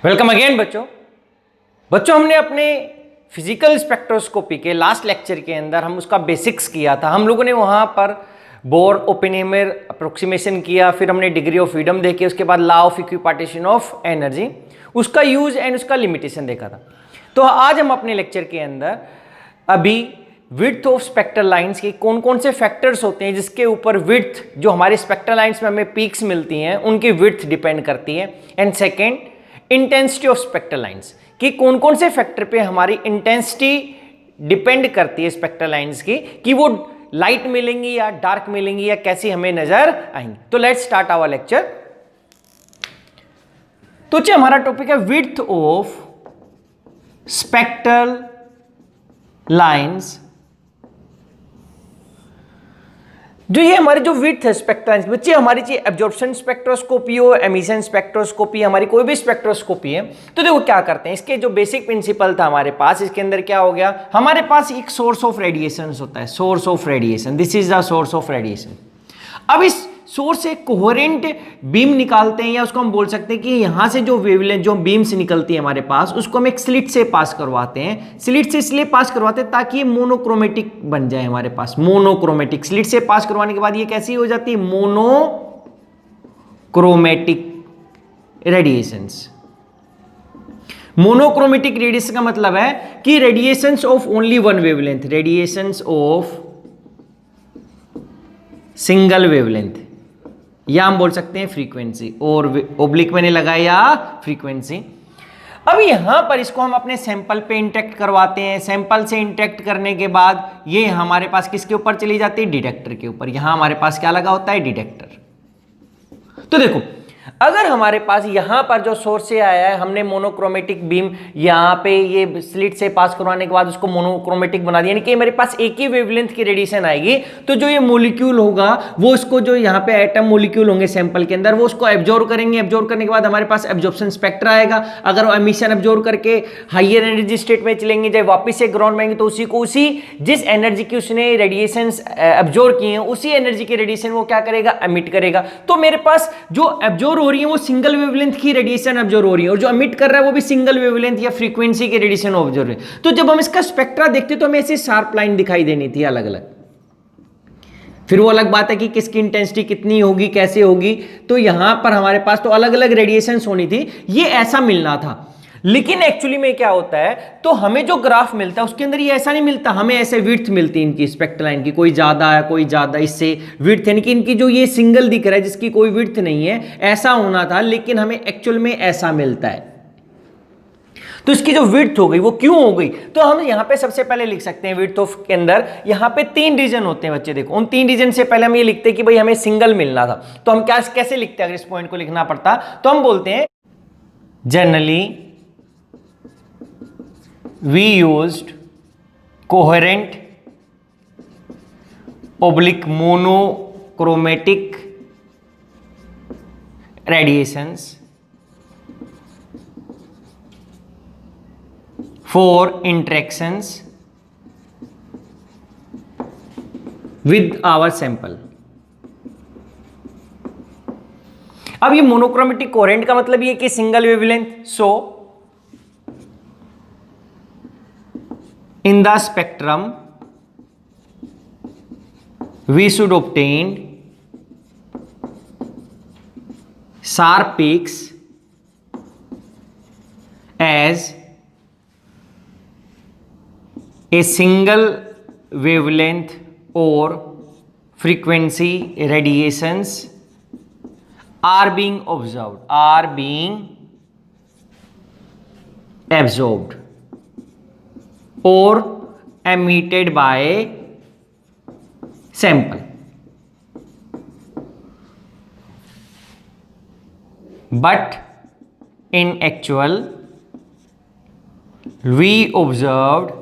Welcome again बच्चों हमने अपने फिजिकल स्पेक्ट्रोस्कोपी के लास्ट लेक्चर के अंदर हम उसका बेसिक्स किया था। हम लोगों ने वहाँ पर बोर ओपेनहेमर अप्रोक्सीमेशन किया, फिर हमने डिग्री ऑफ फ्रीडम देखे, उसके बाद law of equipartition of energy, उसका यूज एंड उसका लिमिटेशन देखा था। तो आज हम अपने लेक्चर के अंदर अभी विड्थ ऑफ स्पेक्ट्रल लाइंस के कौन कौन से फैक्टर्स होते हैं जिसके ऊपर विड्थ, जो हमारे स्पेक्ट्रल लाइंस में हमें पीक्स मिलती हैं उनकी विड्थ डिपेंड करती है, and second intensity of spectral lines कि कौन कौन से फैक्टर पे हमारी इंटेंसिटी डिपेंड करती है स्पेक्ट्रल लाइंस की, कि वो लाइट मिलेंगी या डार्क मिलेंगी या कैसी हमें नजर आएंगी। तो लेट्स स्टार्ट आवर लेक्चर। तो हमारा टॉपिक है विड्थ ऑफ स्पेक्ट्रल लाइंस। जो ये हमारी जो विड्थ है स्पेक्ट्रल बच्चे, हमारी चाहिए एब्जॉर्प्शन स्पेक्ट्रोस्कोपी हो, एमिशन स्पेक्ट्रोस्कोपी, हमारी कोई भी स्पेक्ट्रोस्कोपी है, तो देखो क्या करते हैं, इसके जो बेसिक प्रिंसिपल था हमारे पास, इसके अंदर क्या हो गया, हमारे पास एक सोर्स ऑफ रेडिएशन होता है, source of radiation, this is the source of radiation. अब इस सोर्स से कोहेरेंट बीम निकालते हैं, या उसको हम बोल सकते हैं कि यहां से जो वेवलेंथ, जो बीम्स निकलती है हमारे पास, उसको हम एक स्लिट से पास करवाते हैं। स्लिट से इसलिए पास करवाते हैं ताकि ये मोनोक्रोमेटिक बन जाए हमारे पास, मोनोक्रोमेटिक। स्लिट से पास करवाने के बाद ये कैसी हो जाती है, मोनोक्रोमेटिक रेडिएशंस। मोनोक्रोमेटिक रेडिएशन का मतलब है कि radiations of only one wavelength, radiations of single wavelength, या हम बोल सकते हैं फ्रीक्वेंसी, और ओब्लिक मैंने लगाया फ्रीक्वेंसी। अब यहां पर इसको हम अपने सैंपल पे इंटरेक्ट करवाते हैं। सैंपल से इंटरेक्ट करने के बाद ये हमारे पास किसके ऊपर चली जाती है, डिटेक्टर के ऊपर। यहां हमारे पास क्या लगा होता है, डिटेक्टर। तो देखो, अगर हमारे पास यहां पर जो सोर्स से आया है, हमने मोनोक्रोमेटिक बीम यहां पे ये स्लिट से पास करवाने के बाद उसको मोनोक्रोमेटिक बना दिया, यानी कि मेरे पास एक ही वेवलेंथ की रेडिएशन आएगी, तो जो ये मॉलिक्यूल होगा वो उसको, जो यहाँ पे एटम मॉलिक्यूल होंगे सैंपल के अंदर, वो उसको एब्जॉर्ब करेंगे। एब्जॉर्ब करने के बाद हमारे पास एब्जॉर्प्शन स्पेक्ट्रा आएगा। अगर वो एमिशन एब्जॉर्ब करके हाइयर एनर्जी स्टेट में चलेंगे, जब वापस से ग्राउंड में आएंगे, तो उसी को उसी जिस एनर्जी की उसने रेडिएशन एब्जॉर्ब किए हैं, उसी एनर्जी की रेडिएशन वो क्या करेगा, एमिट करेगा। तो मेरे पास जो एब्जॉर्ब हो रही है वो सिंगल वेवलेंथ की रेडिएशन ऑब्जर्व हो रही है, और जो एमिट कर रहा है वो भी सिंगल वेवलेंथ या फ्रीक्वेंसी की रेडिएशन ऑब्जर्व है। तो जब हम इसका स्पेक्ट्रा देखते तो हमें ऐसी शार्प लाइन दिखाई देनी थी अलग अलग। फिर वो अलग बात है कि किसकी इंटेंसिटी कितनी होगी, कैसे होगी, तो यहां पर हमारे पास तो अलग अलग रेडिएशंस होनी थी, ये ऐसा मिलना था। लेकिन एक्चुअली में क्या होता है, तो हमें जो ग्राफ मिलता है उसके अंदर ये ऐसा नहीं मिलता, हमें ऐसे विड्थ मिलती है इनकी स्पेक्ट्रल लाइन की, कोई ज्यादा है कोई ज्यादा, इससे विड्थ, यानी कि इनकी जो ये सिंगल दिख रहा है जिसकी कोई विड्थ नहीं है, ऐसा होना था, लेकिन हमें एक्चुअल में ऐसा मिलता है। तो इसकी जो विड्थ हो गई वो क्यों हो गई, तो हम यहां पे सबसे पहले लिख सकते हैं विड्थ ऑफ के अंदर, यहां पे 3 रीजन होते हैं बच्चे। देखो, उन 3 रीजन से पहले हम ये लिखते हैं कि भाई हमें सिंगल मिलना था, तो हम क्या कैसे लिखते हैं, अगर इस पॉइंट को लिखना पड़ता तो हम बोलते हैं generally we used coherent oblique monochromatic radiations for interactions with our sample। अब ये मोनोक्रोमेटिक कोहेरेंट का मतलब ये कि single wavelength, so in the spectrum we should obtain sharp peaks as a single wavelength or frequency radiations are being absorbed or emitted by sample, but in actual we observed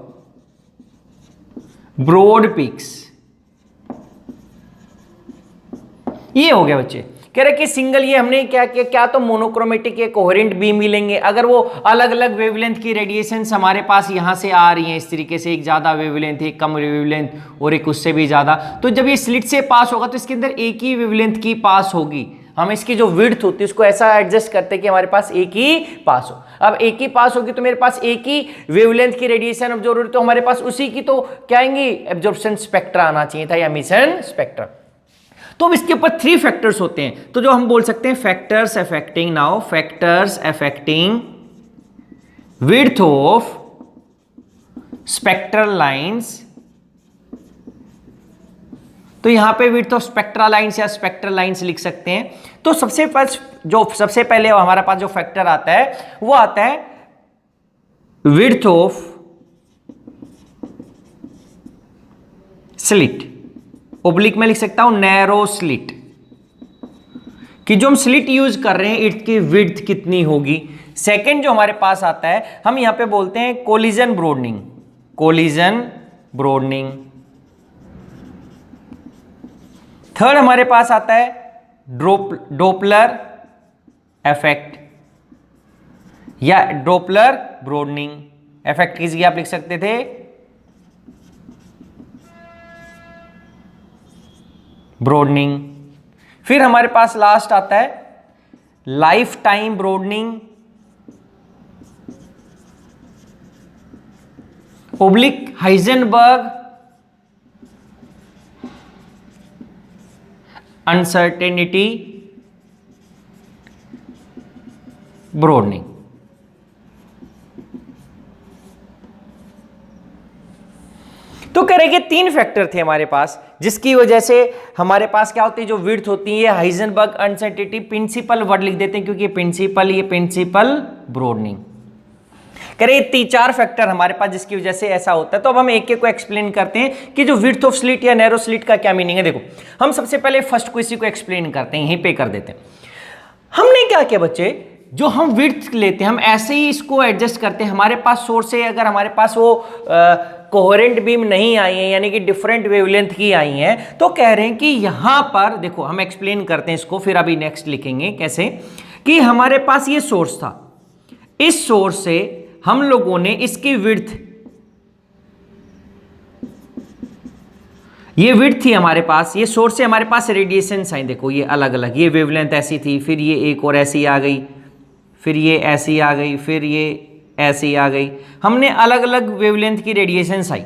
broad peaks। ये हो गया बच्चे, कह रहे कि single ये हमने क्या किया, क्या तो मोनोक्रोमेटिक या कोहेरेंट बीम मिलेंगे, अगर वो अलग अलग वेवलेंथ की रेडिएशंस हमारे पास यहां से आ रही हैं इस तरीके से, एक ज्यादा वेवलेंथ, एक कम वेवलेंथ और एक उससे भी ज्यादा, तो जब ये स्लिट से पास होगा तो इसके अंदर एक ही वेवलेंथ की पास होगी, हम इसकी जो विड्थ होती है उसको ऐसा एडजस्ट करते हैं कि हमारे पास एक ही पास हो। अब एक ही पास होगी तो मेरे पास एक ही वेवलेंथ की रेडिएशन ऑब्जर्व हो रही, तो हमारे पास उसी की तो क्या आएंगी, एब्जॉर्प्शन स्पेक्ट्रा आना चाहिए था या एमिशन स्पेक्ट्रा। तो अब इसके ऊपर 3 फैक्टर्स होते हैं, तो जो हम बोल सकते हैं factors affecting, now factors affecting width of spectral lines. तो यहां पे विड्थ ऑफ स्पेक्ट्रल लाइंस या स्पेक्ट्रल लाइंस लिख सकते हैं। तो सबसे पहले हमारे पास जो फैक्टर आता है वो आता है विड्थ ऑफ स्लिट, ओब्लिक में लिख सकता हूं नैरो स्लिट, कि जो हम स्लिट यूज कर रहे हैं इसकी विड्थ कितनी होगी। सेकंड जो हमारे पास आता है हम यहां पे बोलते हैं collision broadening, collision broadening. Third हमारे पास आता है डोपलर इफेक्ट या डोपलर ब्रोडनिंग। इफेक्ट की जगह आप लिख सकते थे ब्रोडनिंग। फिर हमारे पास लास्ट आता है life time broadening, oblique Heisenberg uncertainty broadening. तो कह रहे कि 3 फैक्टर थे हमारे पास जिसकी वजह से हमारे पास क्या होती है, जो विड्थ होती है हाइजेनबर्ग अनसर्टेनिटी, प्रिंसिपल वर्ड लिख देते हैं क्योंकि ये प्रिंसिपल ब्रोडनिंग। कह रहे 4 फैक्टर हमारे पास जिसकी वजह से ऐसा होता है। तो अब हम एक एक को एक्सप्लेन करते हैं कि जो विड्थ ऑफ स्लिट या नैरो स्लिट का क्या मीनिंग है। देखो हम सबसे पहले फर्स्ट को इसी को एक्सप्लेन करते हैं, यहीं पे कर देते हैं। हमने क्या किया बच्चे, जो हम विड्थ लेते हैं हम ऐसे ही इसको एडजस्ट करते हैं। हमारे पास सोर्स है, अगर हमारे पास वो कोहेरेंट बीम नहीं आई है यानी कि डिफरेंट वेवलेंथ की आई हैं, तो कह रहे हैं कि यहां पर देखो हम एक्सप्लेन करते हैं इसको, फिर अभी नेक्स्ट लिखेंगे कैसे, कि हमारे पास ये सोर्स था, इस सोर्स से हम लोगों ने इसकी विड्थ, ये विड्थ थी हमारे पास, ये सोर्स से हमारे पास रेडिएशन आई, देखो ये अलग अलग, ये वेवलेंथ ऐसी थी, फिर ये एक और ऐसी आ गई, फिर ये ऐसी आ गई, फिर ये ऐसी आ गई। हमने अलग अलग वेवलेंथ की रेडिएशन आई,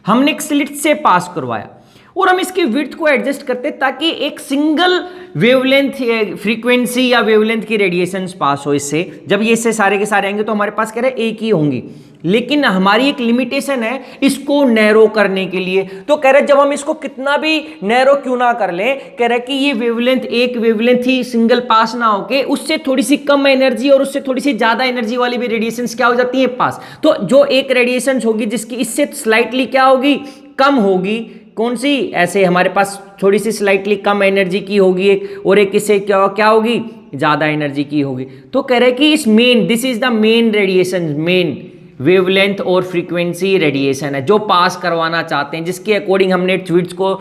हमने एक स्लिट से पास करवाया और हम इसकी विड्थ को एडजस्ट करते ताकि एक सिंगल वेवलेंथ फ्रीक्वेंसी या वेवलेंथ की रेडिएशंस पास हो इससे। जब ये इससे सारे के सारे आएंगे तो हमारे पास कह रहे हैं एक ही होंगी, लेकिन हमारी एक लिमिटेशन है इसको नैरो करने के लिए। तो कह रहे जब हम इसको कितना भी नैरो क्यों ना कर लें, कह रहे कि ये वेवलेंथ एक वेवलेंथ ही सिंगल पास ना होके उससे थोड़ी सी कम एनर्जी और उससे थोड़ी सी ज्यादा एनर्जी वाली भी रेडिएशंस क्या हो जाती है पास। तो जो एक रेडिएशन होगी जिसकी इससे स्लाइटली क्या होगी, कम होगी, कौन सी, ऐसे हमारे पास थोड़ी सी स्लाइटली कम एनर्जी की होगी एक, और एक इससे क्या होगी, ज्यादा एनर्जी की होगी। तो कह रहे कि इस this is the main radiation, main wavelength और फ्रीक्वेंसी रेडिएशन है जो पास करवाना चाहते हैं, जिसके अकॉर्डिंग हमने विड्थ को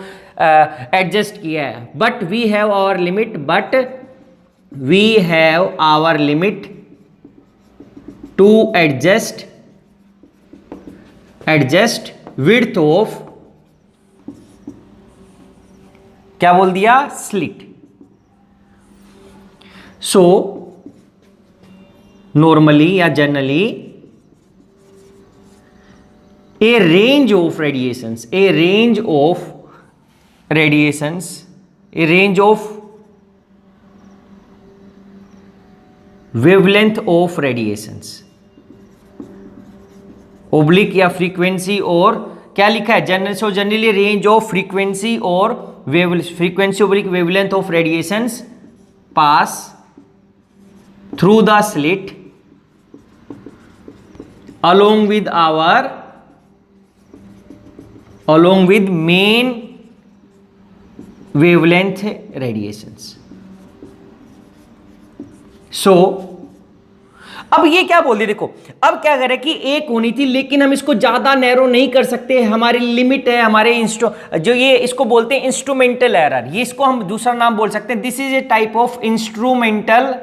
एडजस्ट किया है। But we have our limit to adjust width of, क्या बोल दिया, स्लिट। सो नॉर्मली या generally a range of radiations, a range of wavelength of radiations, oblique या फ्रीक्वेंसी और क्या लिखा है, general, so generally range of frequency और frequency oblique wavelength of radiations pass through the slit along with main wavelength radiations. So अब ये क्या बोल दिया, देखो अब क्या करें कि एक होनी थी लेकिन हम इसको ज्यादा नैरो नहीं कर सकते, हमारी लिमिट है, हमारे जो ये इसको बोलते हैं इंस्ट्रूमेंटल एरर, ये इसको हम दूसरा नाम बोल सकते हैं, this is a type of instrumental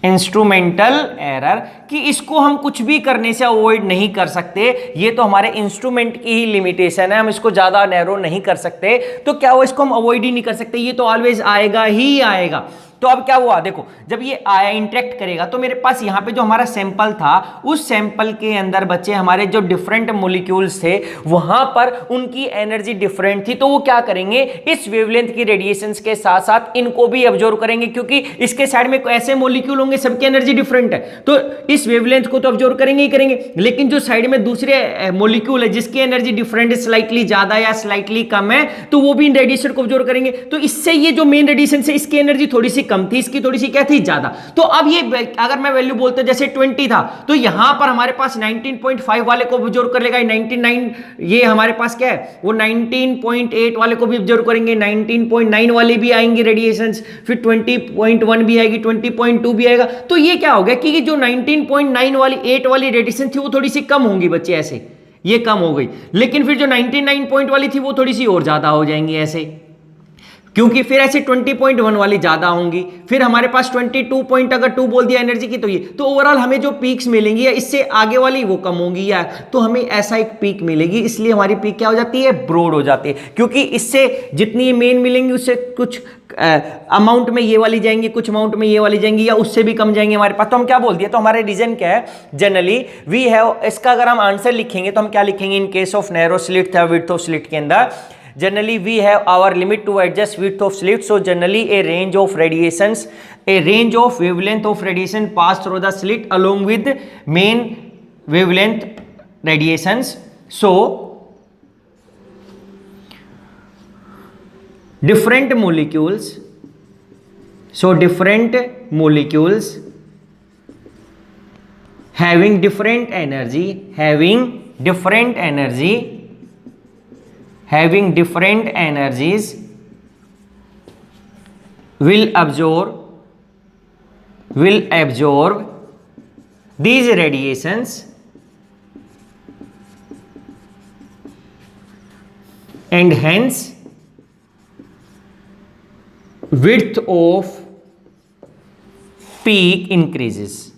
instrumental error, कि इसको हम कुछ भी करने से अवॉइड नहीं कर सकते, ये तो हमारे इंस्ट्रूमेंट की ही लिमिटेशन है, हम इसको ज्यादा नैरो नहीं कर सकते, तो क्या वो इसको हम अवॉइड ही नहीं कर सकते, ये तो ऑलवेज आएगा ही आएगा। तो अब क्या हुआ, देखो जब ये आया इंटरेक्ट करेगा तो मेरे पास यहाँ पे जो हमारा सैंपल था उस सैंपल के अंदर बच्चे हमारे जो डिफरेंट मॉलिक्यूल्स थे वहां पर उनकी एनर्जी डिफरेंट थी, तो वो क्या करेंगे, इस वेवलेंथ की रेडिएशंस के साथ साथ इनको भी ऑब्जर्व करेंगे, क्योंकि इसके साइड में ऐसे मॉलिक्यूल होंगे सबकी एनर्जी डिफरेंट है, तो इस वेवलेंथ को तो ऑब्जर्व करेंगे ही करेंगे, लेकिन जो साइड में दूसरे मॉलिक्यूल है जिसकी एनर्जी डिफरेंट स्लाइटली ज्यादा या स्लाइटली कम है तो वो भी इन रेडिएशन को ऑब्जर्व करेंगे। तो इससे ये जो मेन रेडिएशन से इसकी एनर्जी थोड़ी सी कम थी, इसकी थोड़ी सी क्या थी, ज्यादा। तो अब ये अगर मैं वैल्यू बोलते जैसे 20 था तो यहां पर हमारे पास 19.5 वाले को ऑब्जर्व कर लेगा, 99 ये हमारे पास क्या है वो 19.8 वाले को भी ऑब्जर्व करेंगे, 19.9 वाले भी आएंगे रेडिएशंस, फिर 20.1 भी आएगी, 20.2 भी आएगा। तो ये क्या हो गया कि जो 19.9 वाली 8 वाली रेडिएशन थी वो थोड़ी सी कम होंगी बच्चे, ऐसे ये कम हो गई, लेकिन फिर जो 99 पॉइंट वाली थी वो थोड़ी सी और ज्यादा हो जाएंगी ऐसे, क्योंकि फिर ऐसे 20.1 वाली ज्यादा होंगी, फिर हमारे पास 22 पॉइंट अगर 2 बोल दिया एनर्जी की तो ये, तो ओवरऑल हमें जो पीक्स मिलेंगी या इससे आगे वाली वो कम होंगी, या तो हमें ऐसा एक पीक मिलेगी, इसलिए हमारी पीक क्या हो जाती है, ब्रॉड हो जाती है, क्योंकि इससे जितनी मेन मिलेंगी उससे कुछ अमाउंट में ये वाली जाएंगी, कुछ अमाउंट में ये वाली जाएंगी, या उससे भी कम जाएंगे हमारे पास। तो हम क्या बोल दिए, तो हमारे रीजन क्या है, जनरली वी हैव, इसका अगर हम आंसर लिखेंगे तो हम क्या लिखेंगे, in case of narrow slit था विड्थ ऑफ स्लिट के अंदर, generally we have our limit to adjust width of slit, so generally a range of radiations, a range of wavelength of radiation pass through the slit along with main wavelength radiations. So different molecules having different energies will absorb these radiations and hence width of peak increases.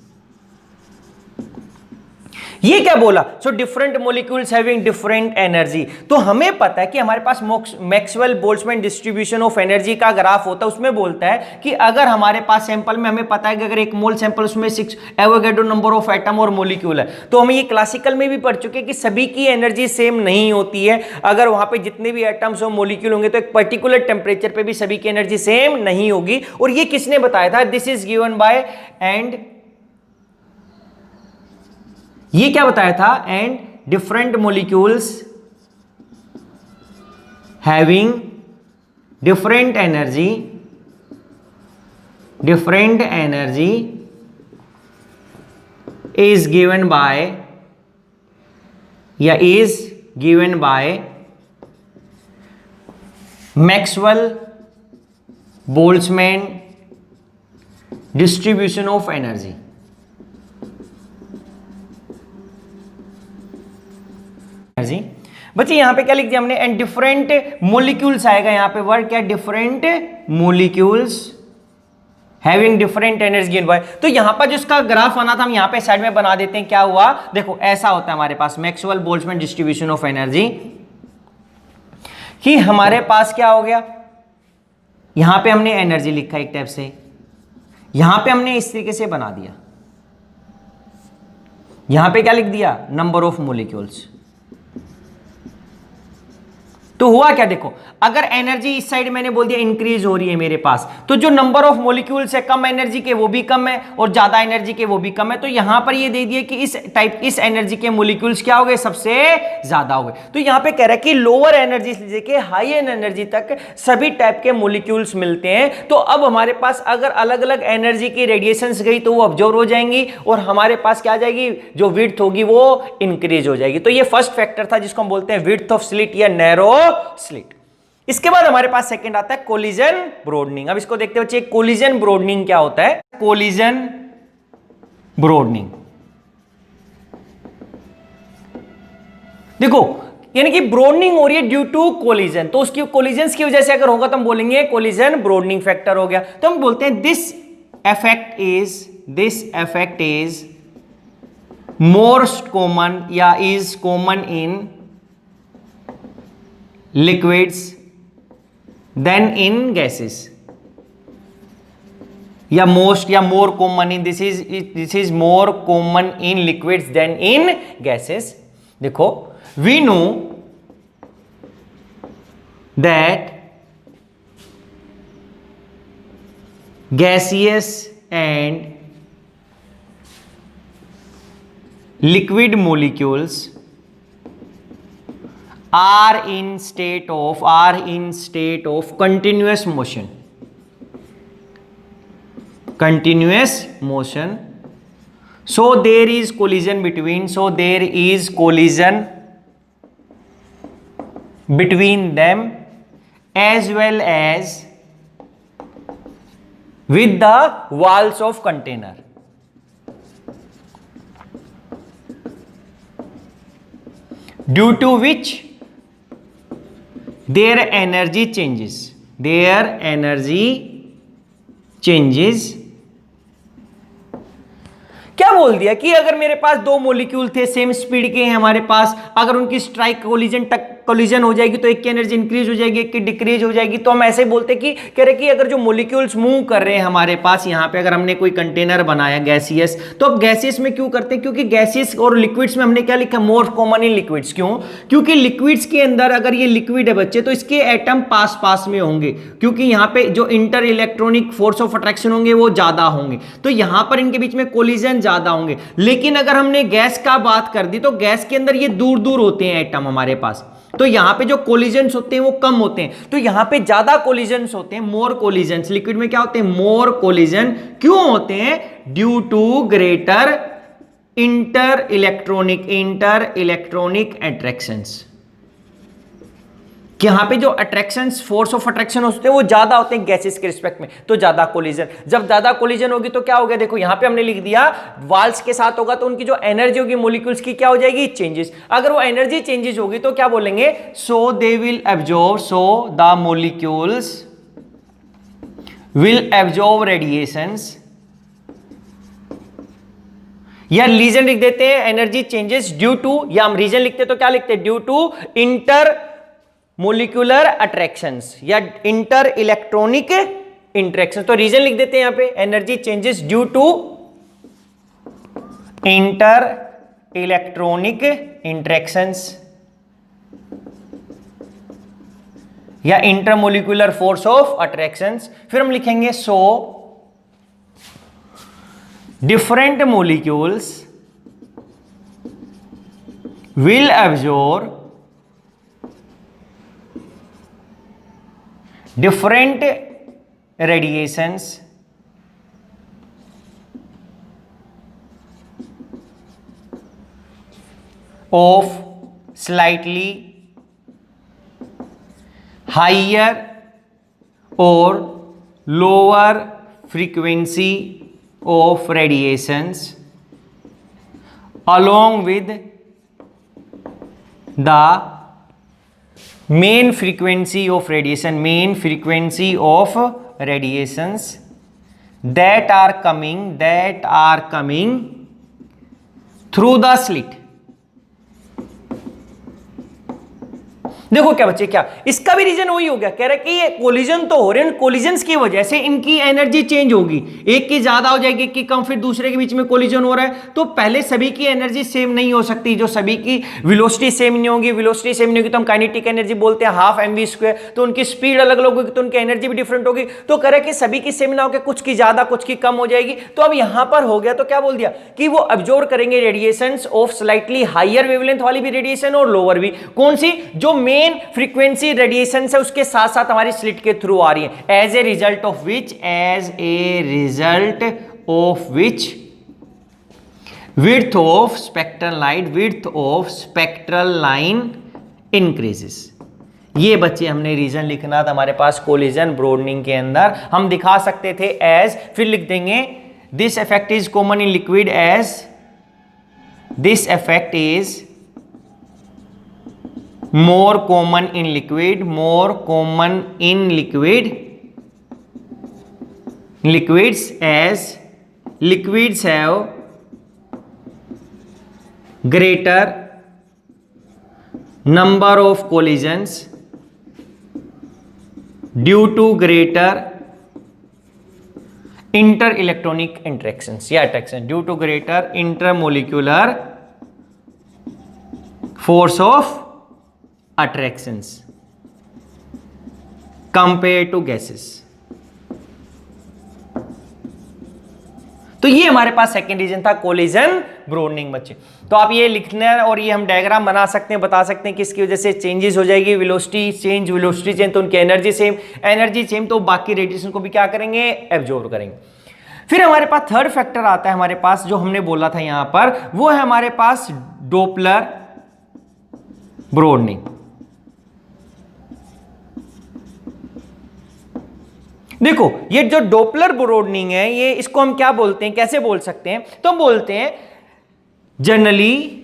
ये क्या बोला, so different molecules having different energy. तो हमें पता है कि हमारे पास Maxwell Boltzmann distribution of energy का ग्राफ होता है, उसमें बोलता है कि अगर हमारे पास सैंपल में हमें पता है कि अगर एक मोल सैंपल उसमें 6 एवोगैड्रो नंबर ऑफ एटम और मॉलिक्यूल है, तो हम ये क्लासिकल में भी पढ़ चुके हैं कि सभी की एनर्जी सेम नहीं होती है, अगर वहां पे जितने भी एटम्स और मॉलिक्यूल होंगे तो एक पर्टिकुलर टेम्परेचर पे भी सभी की एनर्जी सेम नहीं होगी। और ये किसने बताया था, this is given by, and ये क्या बताया था, and different molecules having different energy is given by या is given by Maxwell Boltzmann distribution of energy. बच्चे यहां पे क्या लिख दिया हमने, एंड डिफरेंट मॉलिक्यूल्स आएगा यहां पे वर्ड क्या, different molecules having different energy given by. तो यहां पर जिसका ग्राफ आना था हम यहां पे साइड में बना देते हैं, क्या हुआ देखो, ऐसा होता है हमारे पास Maxwell Boltzmann distribution of energy, कि हमारे पास क्या हो गया, यहां पे हमने एनर्जी लिखा एक टाइप से, यहां पे हमने इस तरीके से बना दिया, यहां पे क्या लिख दिया, नंबर ऑफ मॉलिक्यूल्स। तो हुआ क्या, देखो अगर एनर्जी इस साइड मैंने बोल दिया इंक्रीज हो रही है मेरे पास, तो जो नंबर ऑफ मॉलिक्यूल्स है कम एनर्जी के वो भी कम है और ज्यादा एनर्जी के वो भी कम है, तो यहां पर ये दे दिए कि इस एनर्जी के मॉलिक्यूल्स क्या हो गए, सबसे ज्यादा हो गए। तो यहां पे कह रहा है कि लोअर एनर्जी से लेके हाई एनर्जी तक सभी टाइप के मॉलिक्यूल्स मिलते हैं। तो अब हमारे पास अगर अलग अलग एनर्जी की रेडिएशंस गई तो वो ऑब्जर्व हो जाएंगी और हमारे पास क्या आ जाएगी, जो विड्थ होगी वो इंक्रीज हो जाएगी। तो ये फर्स्ट फैक्टर था जिसको हम बोलते हैं विड्थ ऑफ स्लिट या नैरो स्लिट। इसके बाद हमारे पास सेकंड आता है कोलिजन ब्रोडनिंग। अब इसको देखते बच्चे, कोलिजन ब्रोडनिंग क्या होता है, कोलिजन ब्रोडनिंग देखो, यानी कि ब्रोडनिंग हो रही है ड्यू टू कोलिजन, तो उसकी कोलिजन की वजह से अगर होगा तो हम बोलेंगे कोलिजन ब्रोडनिंग फैक्टर हो गया। तो हम बोलते हैं this effect this effect is most common या is common in liquids than in gases, या मोस्ट या more common in, this is more common in liquids than in gases. देखो, we know that gaseous and liquid molecules are in state of continuous motion, so there is collision between them as well as with the walls of container. Due to which their energy changes. क्या बोल दिया कि अगर मेरे पास दो molecule थे, same speed के हैं हमारे पास, अगर उनकी स्ट्राइक कोलिजन हो जाएगी तो एक की एनर्जी इंक्रीज हो जाएगी, एक की डिक्रीज हो जाएगी। तो हम ऐसे बोलते कि कह रहे कि अगर जो मॉलिक्यूल्स मूव कर रहे हैं हमारे पास, यहाँ पे अगर हमने कोई कंटेनर बनाया गैसियस, तो अब गैसियस में क्यों करते हैं? क्योंकि गैसियस और लिक्विड्स में हमने क्या लिखा? मोर कॉमन इन लिक्विड्स। क्यों? क्योंकि लिक्विड्स के अंदर अगर ये लिक्विड है बच्चे, तो इसके एटम पास पास में होंगे, क्योंकि यहाँ पे जो inter electronic force of attraction होंगे वो ज्यादा होंगे, तो यहाँ पर इनके बीच में कोलिजन ज्यादा होंगे। लेकिन अगर हमने गैस का बात कर दी, तो गैस के अंदर ये दूर दूर होते हैं एटम हमारे पास, तो यहां पे जो कोलिजन्स होते हैं वो कम होते हैं, तो यहां पे ज्यादा कोलिजन्स होते हैं, मोर कोलिजन्स। लिक्विड में क्या होते हैं? More collision. क्यों होते हैं? Due to greater inter electronic attractions. कि यहां पे जो अट्रैक्शंस, फोर्स ऑफ अट्रैक्शन होते हैं वो ज्यादा होते हैं गैसेस के रिस्पेक्ट में, तो ज्यादा कोलिजन। जब ज्यादा कोलिजन होगी तो क्या हो गया? देखो यहां पे हमने लिख दिया, वाल्स के साथ होगा तो उनकी जो एनर्जी होगी मॉलिक्यूल्स की क्या हो जाएगी? चेंजेस। अगर वो एनर्जी चेंजेस होगी तो क्या बोलेंगे? So they will absorb, so the molecules will absorb radiations, या रीजन लिख देते हैं एनर्जी चेंजेस ड्यू टू, या हम रीजन लिखते तो क्या लिखते हैं? Due to inter molecular attractions या इंटर इलेक्ट्रॉनिक इंटरेक्शन। तो रीजन लिख देते हैं यहां पे, energy changes due to inter electronic interactions या इंटरमोलिकुलर फोर्स ऑफ अट्रैक्शंस। फिर हम लिखेंगे so different molecules will absorb different radiations of slightly higher or lower frequency of radiations along with the main frequency of radiations that are coming through the slit। देखो क्या बच्चे, क्या इसका भी reason वही हो गया, कह रहे कि ये कोलिजन तो हो रहे हैं, कोलिजन्स की वजह से इनकी एनर्जी चेंज होगी, एक की ज्यादा हो जाएगी, एक की कम, फिर दूसरे के बीच में कोलिजन हो रहा है, तो पहले सभी की एनर्जी सेम नहीं हो सकती, जो सभी की वेलोसिटी सेम नहीं होगी, वेलोसिटी सेम नहीं होगी तो हम काइनेटिक एनर्जी बोलते हैं हाफ mv², तो उनकी स्पीड अलग अलग होगी तो उनकी एनर्जी भी डिफरेंट होगी, तो कह रहे कि सभी की सेम ना होकर कुछ की ज्यादा कुछ की कम हो जाएगी। तो अब यहां पर हो गया तो क्या बोल दिया कि वो अब्जॉर्ब करेंगे radiations of slightly higher wavelength वाली भी रेडिएशन और लोअर भी। कौन सी? जो मेन फ्रीक्वेंसी रेडिएशन है उसके साथ साथ हमारी स्लिट के थ्रू आ रही है, as a result of which width of spectral line increases। ये बच्चे हमने रीजन लिखना था हमारे पास कोलिजन ब्रॉडनिंग के अंदर, हम दिखा सकते थे एज, फिर लिख देंगे this effect is common in liquid as this effect is more common in liquids as liquids have greater number of collisions due to greater inter-electronic interactions या attraction due to greater intermolecular force of attractions compared to gases। तो ये हमारे पास second reason था, collision broadening बच्चे। तो आप ये लिखना है और ये हम डायग्राम बना सकते हैं, बता सकते हैं कि इसकी वजह से चेंजेस हो जाएगी, वेलोसिटी चेंज तो उनकी एनर्जी सेम तो बाकी रेडिएशन को भी क्या करेंगे, एब्जॉर्ब करेंगे। फिर हमारे पास थर्ड फैक्टर आता है हमारे पास, जो हमने बोला था यहां पर, वो है हमारे पास डोपलर ब्रोडनिंग। देखो ये जो डोपलर ब्रोडनिंग है, ये इसको हम क्या बोलते हैं, कैसे बोल सकते हैं, तो हम बोलते हैं जनरली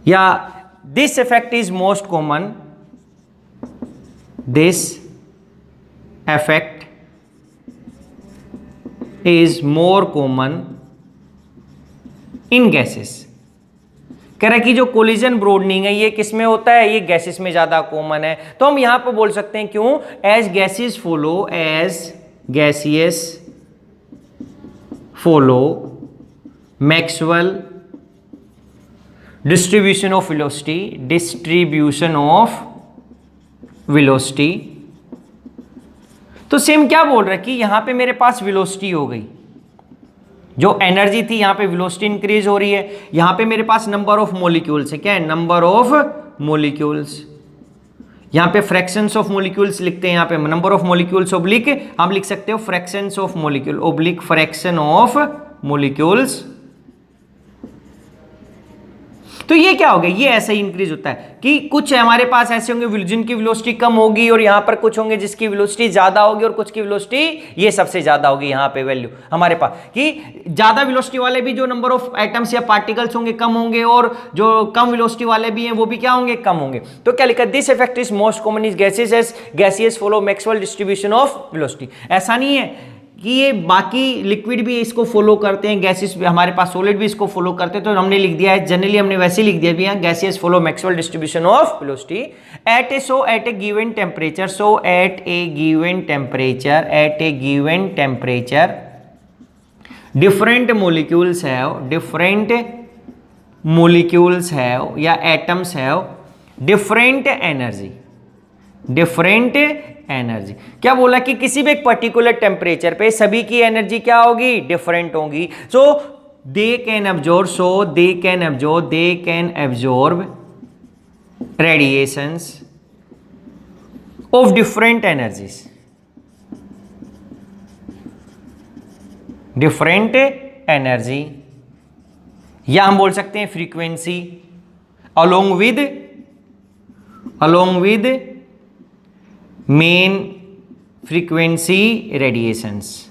या this effect is most common, this effect is more common in gases. कह रहा है कि जो कोलिजन ब्रोडनिंग है ये किस में होता है, ये गैसेस में ज्यादा कॉमन है। तो हम यहां पर बोल सकते हैं क्यों, as gases follow Maxwell distribution of velocity. तो सेम क्या बोल रहा है कि यहां पे मेरे पास वेलोसिटी हो गई, जो एनर्जी थी यहां पे वेलोसिटी इंक्रीज हो रही है, यहां पे मेरे पास नंबर ऑफ मॉलिक्यूल्स है, क्या है, नंबर ऑफ मॉलिक्यूल्स। यहां पे फ्रैक्शंस ऑफ मॉलिक्यूल्स लिखते हैं, यहां पे नंबर ऑफ मॉलिक्यूल्स ओब्लिक हम लिख सकते हो fractions of molecule oblique fraction of molecules. तो ये क्या हो गया, ये ऐसे ही इंक्रीज होता है कि कुछ हमारे पास ऐसे होंगे जिनकी वेलोसिटी कम होगी और यहां पर कुछ होंगे जिसकी वेलोसिटी ज्यादा होगी और कुछ की वेलोसिटी ये सबसे ज्यादा होगी। यहां पे वैल्यू हमारे पास कि ज्यादा वेलोसिटी वाले भी जो नंबर ऑफ एटम्स या पार्टिकल्स होंगे कम होंगे और जो कम वेलोसिटी वाले भी हैं वो भी क्या होंगे, कम होंगे। तो क्या लिखा, this effect is most common is gases follow Maxwell distribution of velocity. ऐसा नहीं है कि ये बाकी लिक्विड भी इसको फॉलो करते हैं, गैसेस भी, हमारे पास सॉलिड भी इसको फॉलो करते हैं। तो हमने लिख दिया है, जनरली हमने वैसे लिख दिया भी, gases follow Maxwell distribution of velocity at a given temperature. So at a given temperature different molecules have या एटम्स हैव डिफरेंट एनर्जी। क्या बोला कि किसी भी एक पर्टिकुलर टेम्परेचर पे सभी की एनर्जी क्या होगी, डिफरेंट होगी। So they can absorb radiations of different energy, या हम बोल सकते हैं frequency along with main frequency radiations.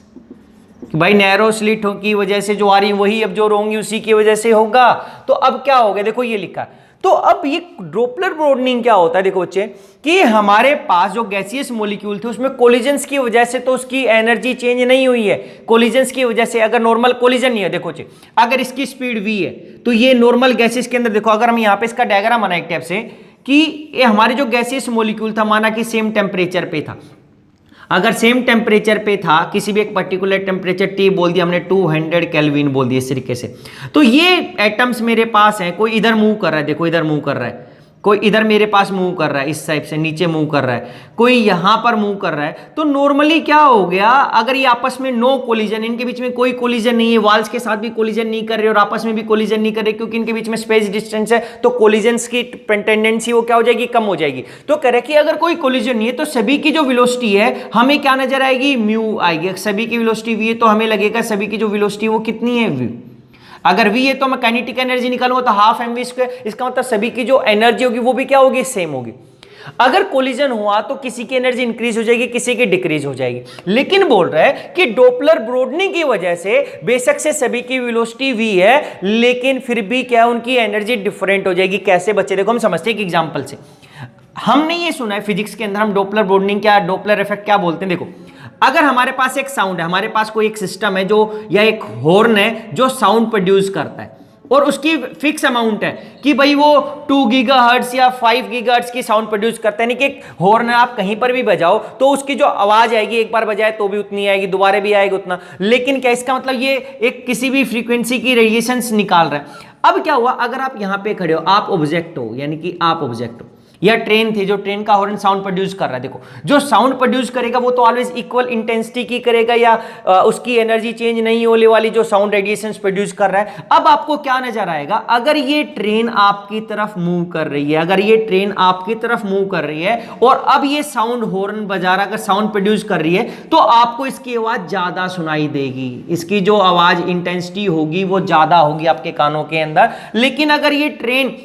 भाई नैरो स्लिट की वजह से जो आ रही वही अब्जॉर्ब होंगी, उसी की वजह से होगा। तो अब क्या हो गया, देखो ये लिखा। तो अब ये डोपलर ब्रोडनिंग क्या होता है, देखो बच्चे, कि हमारे पास जो गैसियस मॉलिक्यूल थे उसमें कोलिजन्स की वजह से तो उसकी एनर्जी चेंज नहीं हुई है। कोलिजन्स की वजह से, अगर नॉर्मल कोलिजन नहीं है, देखो बच्चे, अगर इसकी स्पीड v है तो ये नॉर्मल गैसेस के अंदर, देखो अगर हम यहां पे इसका डायग्राम बनाए एक टाइप से कि ये हमारे जो गैसियस मॉलिक्यूल था, माना कि सेम टेम्परेचर पे था, अगर सेम टेम्परेचर पे था, किसी भी एक पर्टिकुलर टेम्परेचर T बोल दिया हमने, 200 केल्विन बोल दिया इस तरीके से, तो ये एटम्स मेरे पास हैं, कोई इधर मूव कर रहा है, देखो इधर मूव कर रहा है, कोई इधर मेरे पास मूव कर रहा है, इस टाइप से नीचे मूव कर रहा है, कोई यहां पर मूव कर रहा है। तो नॉर्मली क्या हो गया, अगर ये आपस में नो कोलिजन, इनके बीच में कोई कोलिजन नहीं है, वॉल्स के साथ भी कोलिजन नहीं कर रहे और आपस में भी कोलिजन नहीं कर रहे, क्योंकि इनके बीच में स्पेस डिस्टेंस है, तो कोलिजन्स की टेंडेंसी वो क्या हो जाएगी, कम हो जाएगी। तो कह रहे कि अगर कोई कोलिजन नहीं है तो सभी की जो वेलोसिटी है हमें क्या नजर आएगी, म्यू आएगी। सभी की वेलोसिटी v है तो हमें लगेगा सभी की जो वेलोसिटी वो कितनी है, v। अगर v है तो मैं काइनेटिक एनर्जी निकालूंगा तो हाफ mv², इसका मतलब सभी की जो एनर्जी होगी वो भी क्या होगी, सेम होगी। अगर कोलिजन हुआ तो किसी की एनर्जी इंक्रीज हो जाएगी, किसी की डिक्रीज हो जाएगी। लेकिन बोल रहा है कि डोपलर ब्रोडनिंग की वजह से बेशक से सभी की वेलोसिटी v है, लेकिन फिर भी क्या उनकी एनर्जी डिफरेंट हो जाएगी। कैसे बच्चे, देखो हम समझते हैं एक एग्जांपल से। हमने ये सुना है फिजिक्स के अंदर, हम डोपलर ब्रोडनिंग क्या, डोपलर इफेक्ट क्या बोलते हैं। देखो अगर हमारे पास एक साउंड है, हमारे पास कोई एक सिस्टम है जो, या एक हॉर्न है जो साउंड प्रोड्यूस करता है और उसकी फिक्स अमाउंट है कि भाई वो 2 गीगाहर्ट्ज या 5 गीगाहर्ट्ज की साउंड प्रोड्यूस करता है, यानी कि एक हॉर्न आप कहीं पर भी बजाओ तो उसकी जो आवाज आएगी, एक बार बजाए तो भी उतनी आएगी, दोबारा भी आएगी उतना। लेकिन क्या इसका मतलब ये एक किसी भी फ्रीक्वेंसी की रेडिएशंस निकाल रहा है। अब क्या हुआ, अगर आप यहां पे खड़े हो, आप ऑब्जेक्ट हो, यानी कि आप ऑब्जेक्ट हो, या ट्रेन थी, जो ट्रेन का हॉर्न साउंड प्रोड्यूस कर रहा है। देखो जो साउंड प्रोड्यूस करेगा वो तो ऑलवेज इक्वल इंटेंसिटी की करेगा, या उसकी एनर्जी चेंज नहीं होने वाली जो साउंड रेडिएशंस प्रोड्यूस कर रहा है। अब आपको क्या नजर आएगा, अगर ये ट्रेन आपकी तरफ मूव कर रही है, अगर ये ट्रेन आपकी तरफ मूव कर रही है और अब ये साउंड हॉर्न बजा रहा, अगर साउंड प्रोड्यूस कर रही है तो आपको इसकी आवाज ज्यादा सुनाई देगी, इसकी जो आवाज इंटेंसिटी होगी वो ज्यादा होगी आपके कानों के अंदर। लेकिन अगर ये ट्रेन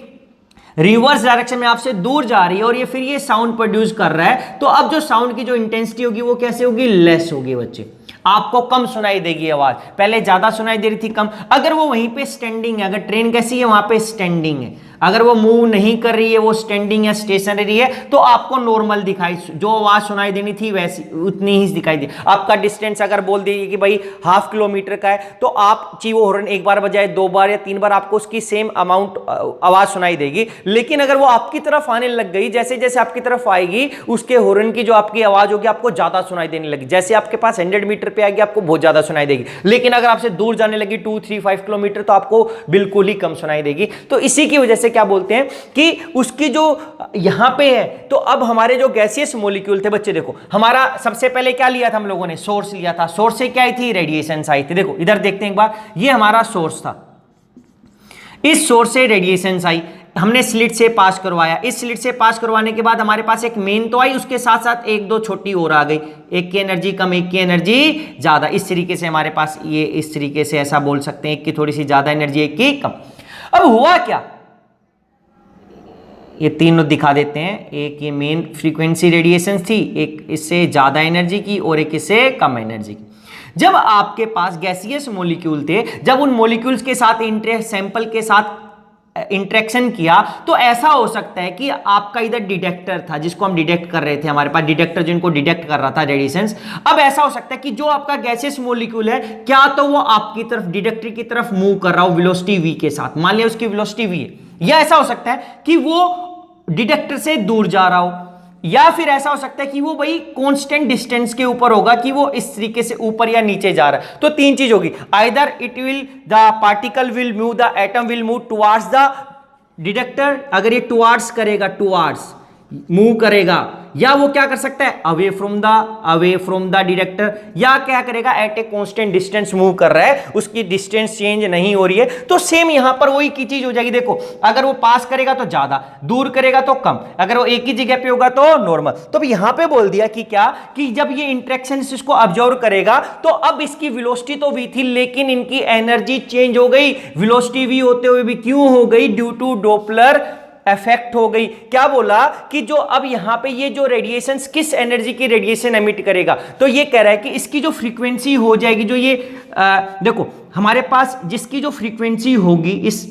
रिवर्स डायरेक्शन में आपसे दूर जा रही है और ये फिर ये साउंड प्रोड्यूस कर रहा है, तो अब जो साउंड की जो इंटेंसिटी होगी वो कैसे होगी, लेस होगी बच्चे, आपको कम सुनाई देगी आवाज। पहले ज्यादा सुनाई दे रही थी, कम। अगर वो वहीं पे स्टैंडिंग है, अगर ट्रेन कैसी है वहां पे स्टैंडिंग है, अगर वो मूव नहीं कर रही है, वो स्टैंडिंग या स्टेशनरी है, तो आपको नॉर्मल दिखाई, जो आवाज सुनाई देनी थी वैसी उतनी ही दिखाई दी। आपका डिस्टेंस अगर बोल दीजिए कि भाई 1/2 किलोमीटर का है, तो आप ची वो हॉर्न एक बार बजाए, 2 बार या 3 बार, आपको उसकी सेम अमाउंट आवाज सुनाई देगी। लेकिन अगर वो आपकी तरफ आने लग गई, जैसे जैसे आपकी तरफ आएगी उसके हॉर्न की जो आपकी आवाज होगी आपको ज्यादा सुनाई देने लगी। जैसे आपके पास 100 मीटर पे आएगी आपको बहुत ज्यादा सुनाई देगी, लेकिन अगर आपसे दूर जाने लगी 2, 3, 5 किलोमीटर तो आपको बिल्कुल ही कम सुनाई देगी। तो इसी की वजह से क्या बोलते हैं कि उसकी जो यहां पे है, तो अब हमारे जो गैसियस मॉलिक्यूल थे बच्चे, देखो हमारा सबसे पहले क्या लिया था हम लोगों ने, सोर्स लिया था। सोर्स से क्या आई थी, रेडिएशंस आई थी। देखो इधर देखते हैं एक बार, ये हमारा सोर्स था, इस सोर्स से रेडिएशंस आई, हमने स्लिट से पास करवाया। इस स्लिट से पास करवाने के बाद हमारे पास एक मेन तो आई, उसके साथ साथ 1-2 छोटी और आ गई, एक की एनर्जी कम, एक की एनर्जी ज्यादा। इस तरीके से हमारे पास ये, इस तरीके से ऐसा बोल सकते हैं, एक की थोड़ी सी ज्यादा एनर्जी, एक की कम। अब हुआ क्या, ये तीनों दिखा देते हैं। एक ये मेन फ्रीक्वेंसी रेडिएशन थी, एक इससे ज्यादा एनर्जी की और एक इससे कम एनर्जी की। जब आपके पास गैसियस मॉलिक्यूल थे, जब उन मॉलिक्यूल्स के साथ सैंपल के साथ इंटरेक्शन किया, तो ऐसा हो सकता है कि आपका इधर डिटेक्टर था जिसको हम डिटेक्ट कर रहे थे, हमारे पास डिटेक्टर जिनको डिटेक्ट कर रहा था रेडिएशंस। अब ऐसा हो सकता है कि जो आपका गैसियस मॉलिक्यूल है, क्या तो वो आपकी तरफ, डिटेक्टर की तरफ मूव कर रहा हो वेलोसिटी v के साथ, मान लिया उसकी वेलोसिटी v है, या ऐसा हो सकता है कि वो डिटेक्टर से दूर जा रहा हो, या फिर ऐसा हो सकता है कि वो भाई कांस्टेंट डिस्टेंस के ऊपर होगा, कि वो इस तरीके से ऊपर या नीचे जा रहा है। तो 3 चीज होगी, either it will, the particle will move, the atom will move towards the detector, अगर ये टुवर्ड्स करेगा, टुवर्ड्स मूव करेगा, या वो क्या कर सकता है, अवे फ्रॉम द डिटेक्टर, या क्या करेगा, at a constant distance move कर रहा है, उसकी डिस्टेंस चेंज नहीं हो रही है। तो सेम यहां पर वही की चीज हो जाएगी। देखो अगर वो पास करेगा तो ज्यादा, दूर करेगा तो कम, अगर वो एक ही जगह पे होगा तो नॉर्मल। तो यहां पे बोल दिया कि क्या, कि जब ये इंटरेक्शन इसको ऑब्जर्व करेगा, तो अब इसकी वेलोसिटी तो v थी, लेकिन इनकी एनर्जी चेंज हो गई, वेलोसिटी v होते हुए भी क्यों हो गई, ड्यू टू डॉपलर इफेक्ट हो गई। क्या बोला कि जो अब यहां पे ये जो रेडिएशन किस एनर्जी की रेडिएशन एमिट करेगा, तो ये कह रहा है कि इसकी जो फ्रीक्वेंसी हो जाएगी, जो ये देखो हमारे पास जिसकी जो फ्रीक्वेंसी होगी इस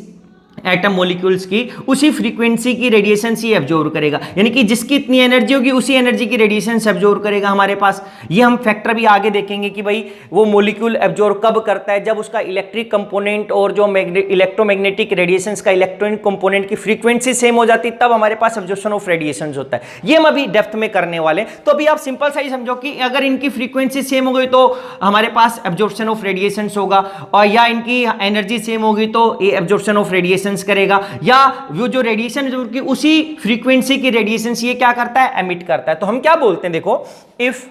एटम मॉलिक्यूल्स की, उसी फ्रीक्वेंसी की रेडिएशन ही एब्जॉर्ब करेगा, यानी कि जिसकी इतनी एनर्जी होगी उसी एनर्जी की रेडिएशन से एब्जॉर्ब करेगा हमारे पास। ये हम फैक्टर भी आगे देखेंगे कि भाई वो मॉलिक्यूल एब्जॉर्ब कब करता है, जब उसका इलेक्ट्रिक कंपोनेंट और जो इलेक्ट्रोमैग्नेटिक रेडिएशंस का इलेक्ट्रॉनिक कंपोनेंट की फ्रीक्वेंसी सेम हो जाती है, तब हमारे पास एब्जॉर्प्शन ऑफ रेडिएशन होता है। ये हम अभी डेप्थ में करने वाले। तो अभी आप सिंपल सा ही समझो कि अगर इनकी फ्रीक्वेंसी सेम हो गई तो हमारे पास एब्जॉर्प्शन ऑफ रेडिएशन होगा, और या इनकी एनर्जी सेम होगी तो ये एब्जॉर्प्शन ऑफ रेडिएशन करेगा, या वो जो रेडिएशन की उसी फ्रीक्वेंसी की रेडिएशन ये क्या करता है, एमिट करता है। तो हम क्या बोलते हैं, देखो if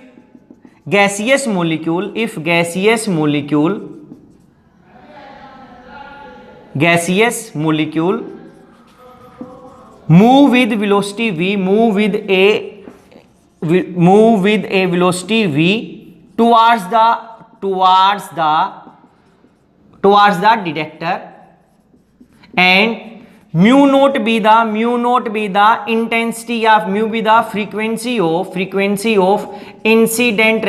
gaseous molecule move with velocity v, move with A velocity v towards the detector, and mu naught be the intensity of, mu be the frequency of incident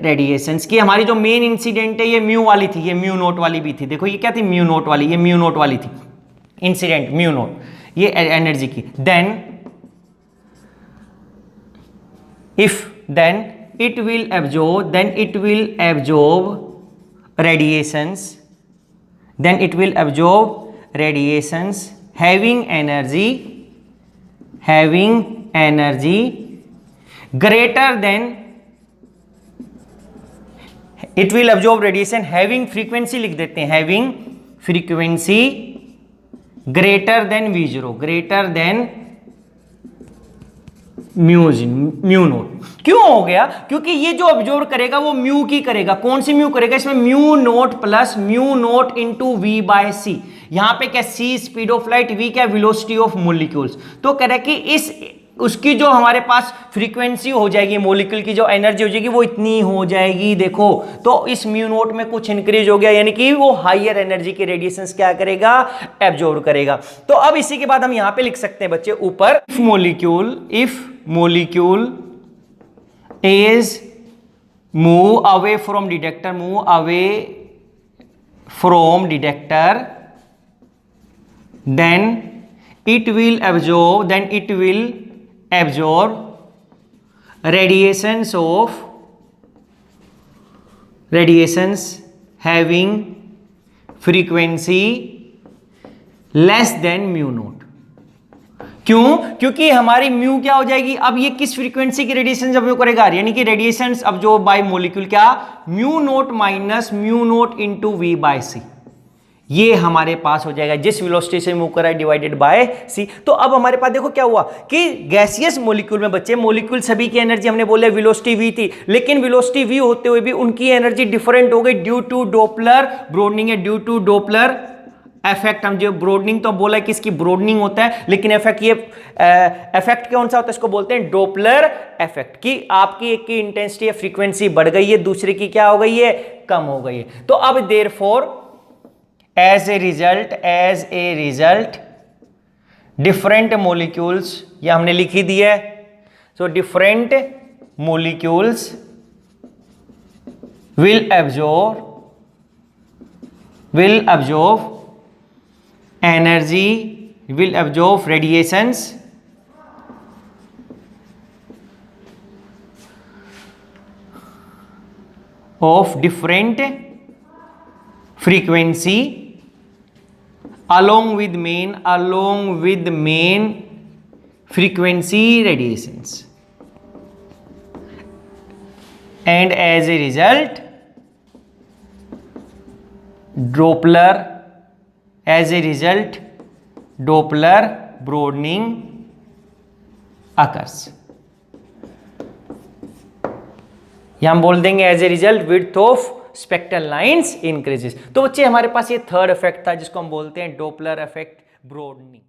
radiations की हमारी जो मेन इंसिडेंट है ये mu वाली थी, ये mu naught वाली भी थी। देखो ये क्या थी, म्यू नोट वाली, ये म्यू नोट वाली थी इंसिडेंट, म्यू नोट ये एनर्जी की। Then if then it will absorb radiations, having energy greater than, it will absorb radiation having frequency लिख देते हैं, having frequency greater than V0, greater than mu naught. क्यों हो गया? क्योंकि ये जो ऑब्जर्व करेगा वो म्यू की करेगा। कौन सी म्यू करेगा? इसमें mu naught plus mu naught into V by C. यहां पे क्या? C speed of light, V क्या? Velocity of molecules. तो कह रहा है कि इस उसकी जो हमारे पास फ्रीक्वेंसी हो जाएगी, मोलिक्यूल की जो एनर्जी हो जाएगी वो इतनी हो जाएगी। देखो तो इस म्यू नोट में कुछ इंक्रीज हो गया, यानी कि वो हायर एनर्जी के रेडिएशंस क्या करेगा? एब्जॉर्ब करेगा। तो अब इसी के बाद हम यहां पे लिख सकते हैं बच्चे ऊपर, if molecule is move away from detector, then it will absorb radiations having frequency less than mu naught। क्यों? क्योंकि हमारी म्यू क्या हो जाएगी? अब ये किस फ्रीक्वेंसी की रेडिएशन ऑब्जर्व करेगा? यानी कि रेडिएशन ऑब्जर्व बाय मॉलिक्यूल क्या? Mu naught minus mu naught into V by C. ये हमारे पास हो जाएगा जिस वेलोसिटी से मूव कर रहा है डिवाइडेड बाय सी। तो अब हमारे पास देखो क्या हुआ कि गैसियस मॉलिक्यूल में बच्चे, मॉलिक्यूल सभी की एनर्जी हमने बोले वेलोसिटी वी थी, लेकिन वेलोसिटी वी होते हुए भी उनकी एनर्जी डिफरेंट हो गई ड्यू टू डॉपलर ब्रोडनिंग है, ड्यू टू डॉपलर इफेक्ट। हम जो ब्रोडनिंग तो बोला कि इसकी ब्रोडनिंग होता है, लेकिन इफेक्ट, ये इफेक्ट कौन सा होता है? इसको बोलते हैं डॉपलर इफेक्ट। कि आपकी एक की इंटेंसिटी या फ्रीक्वेंसी बढ़ गई है, दूसरे की क्या हो गई है? कम हो गई है। तो अब therefore as a result different molecules, ये हमने लिख ही दिया है। So different molecules will absorb energy, will absorb radiations of different frequency along with main frequency radiations, and as a result Doppler broadening occurs। यहां हम बोल देंगे as a result width of spectral lines increases. तो बच्चे हमारे पास ये third effect था जिसको हम बोलते हैं डॉपलर इफेक्ट ब्रोडनिंग।